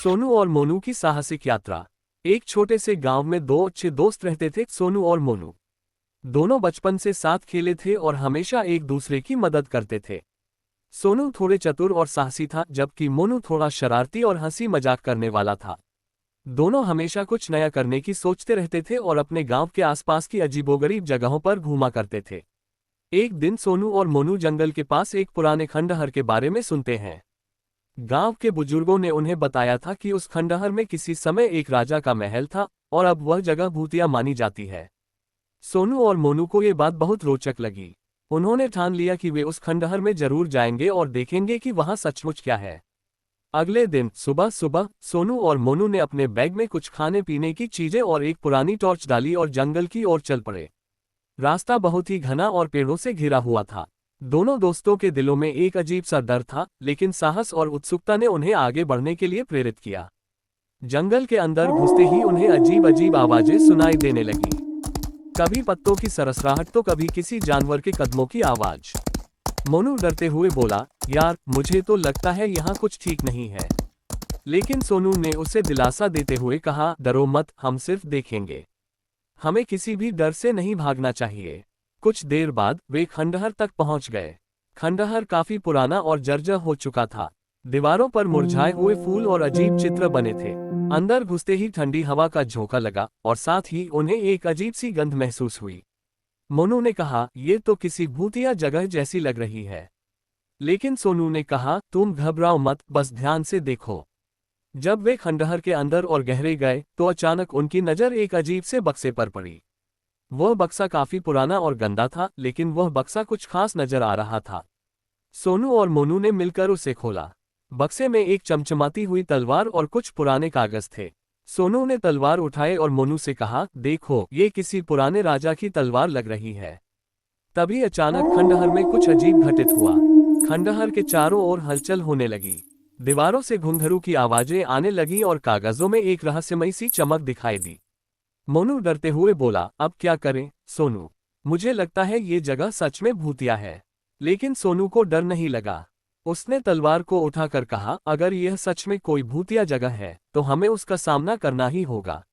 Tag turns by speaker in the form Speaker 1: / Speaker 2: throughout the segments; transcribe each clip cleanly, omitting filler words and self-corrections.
Speaker 1: सोनू और मोनू की साहसिक यात्रा। एक छोटे से गांव में दो अच्छे दोस्त रहते थे, सोनू और मोनू। दोनों बचपन से साथ खेले थे और हमेशा एक दूसरे की मदद करते थे। सोनू थोड़े चतुर और साहसी था, जबकि मोनू थोड़ा शरारती और हंसी मजाक करने वाला था। दोनों हमेशा कुछ नया करने की सोचते रहते थे और अपने गांव के आसपास की अजीबोगरीब जगहों पर घूमा करते थे। एक दिन सोनू और मोनू जंगल के पास एक पुराने खंडहर के बारे में सुनते हैं। गांव के बुजुर्गों ने उन्हें बताया था कि उस खंडहर में किसी समय एक राजा का महल था और अब वह जगह भूतिया मानी जाती है। सोनू और मोनू को ये बात बहुत रोचक लगी। उन्होंने ठान लिया कि वे उस खंडहर में जरूर जाएंगे और देखेंगे कि वहां सचमुच क्या है। अगले दिन सुबह सुबह सोनू और मोनू ने अपने बैग में कुछ खाने पीने की चीजें और एक पुरानी टॉर्च डाली और जंगल की ओर चल पड़े। रास्ता बहुत ही घना और पेड़ों से घिरा हुआ था। दोनों दोस्तों के दिलों में एक अजीब सा डर था, लेकिन साहस और उत्सुकता ने उन्हें आगे बढ़ने के लिए प्रेरित किया। जंगल के अंदर घुसते ही उन्हें अजीब अजीब आवाजें सुनाई देने लगीं। कभी पत्तों की सरसराहट तो कभी किसी जानवर के कदमों की आवाज। मोनू डरते हुए बोला, यार मुझे तो लगता है यहाँ कुछ ठीक नहीं है। लेकिन सोनू ने उसे दिलासा देते हुए कहा, डरो मत, हम सिर्फ देखेंगे। हमें किसी भी डर से नहीं भागना चाहिए। कुछ देर बाद वे खंडहर तक पहुंच गए। खंडहर काफी पुराना और जर्जर हो चुका था। दीवारों पर मुरझाए हुए फूल और अजीब चित्र बने थे। अंदर घुसते ही ठंडी हवा का झोंका लगा और साथ ही उन्हें एक अजीब सी गंध महसूस हुई। मोनू ने कहा, ये तो किसी भूतिया जगह जैसी लग रही है। लेकिन सोनू ने कहा, तुम घबराओ मत, बस ध्यान से देखो। जब वे खंडहर के अंदर और गहरे गए तो अचानक उनकी नजर एक अजीब से बक्से पर पड़ी। वह बक्सा काफी पुराना और गंदा था, लेकिन वह बक्सा कुछ खास नजर आ रहा था। सोनू और मोनू ने मिलकर उसे खोला। बक्से में एक चमचमाती हुई तलवार और कुछ पुराने कागज थे। सोनू ने तलवार उठाए और मोनू से कहा, देखो, ये किसी पुराने राजा की तलवार लग रही है। तभी अचानक खंडहर में कुछ अजीब घटित हुआ। खंडहर के चारों ओर हलचल होने लगी। दीवारों से घुंघरू की आवाजें आने लगीं और कागजों में एक रहस्यमयी सी चमक दिखाई दी। मोनू डरते हुए बोला, अब क्या करें सोनू? मुझे लगता है ये जगह सच में भूतिया है। लेकिन सोनू को डर नहीं लगा। उसने तलवार को उठाकर कहा, अगर यह सच में कोई भूतिया जगह है तो हमें उसका सामना करना ही होगा।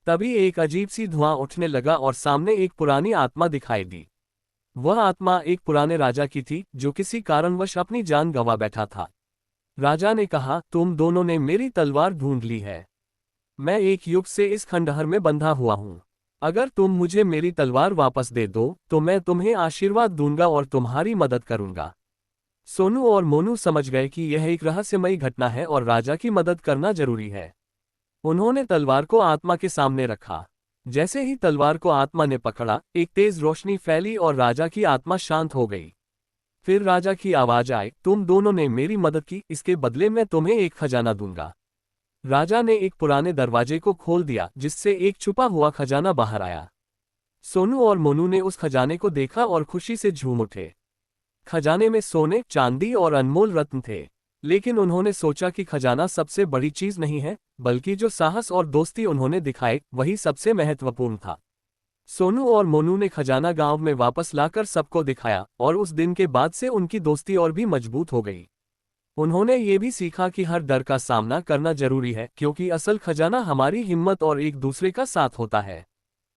Speaker 1: तभी एक अजीब सी धुआं उठने लगा और सामने एक पुरानी आत्मा दिखाई दी। वह आत्मा एक पुराने राजा की थी जो किसी कारणवश अपनी जान गंवा बैठा था। राजा ने कहा, तुम दोनों ने मेरी तलवार ढूंढ ली है। मैं एक युग से इस खंडहर में बंधा हुआ हूं। अगर तुम मुझे मेरी तलवार वापस दे दो तो मैं तुम्हें आशीर्वाद दूंगा और तुम्हारी मदद करूंगा। सोनू और मोनू समझ गए कि यह एक रहस्यमयी घटना है और राजा की मदद करना जरूरी है। उन्होंने तलवार को आत्मा के सामने रखा। जैसे ही तलवार को आत्मा ने पकड़ा, एक तेज रोशनी फैली और राजा की आत्मा शांत हो गई। फिर राजा की आवाज आई, तुम दोनों ने मेरी मदद की, इसके बदले मैं तुम्हें एक खजाना दूंगा। राजा ने एक पुराने दरवाजे को खोल दिया, जिससे एक छुपा हुआ खजाना बाहर आया। सोनू और मोनू ने उस खजाने को देखा और खुशी से झूम उठे। खजाने में सोने, चांदी और अनमोल रत्न थे। लेकिन उन्होंने सोचा कि खजाना सबसे बड़ी चीज नहीं है, बल्कि जो साहस और दोस्ती उन्होंने दिखाए वही सबसे महत्वपूर्ण था। सोनू और मोनू ने खजाना गांव में वापस लाकर सबको दिखाया और उस दिन के बाद से उनकी दोस्ती और भी मजबूत हो गई। उन्होंने ये भी सीखा कि हर डर का सामना करना जरूरी है, क्योंकि असल खजाना हमारी हिम्मत और एक दूसरे का साथ होता है।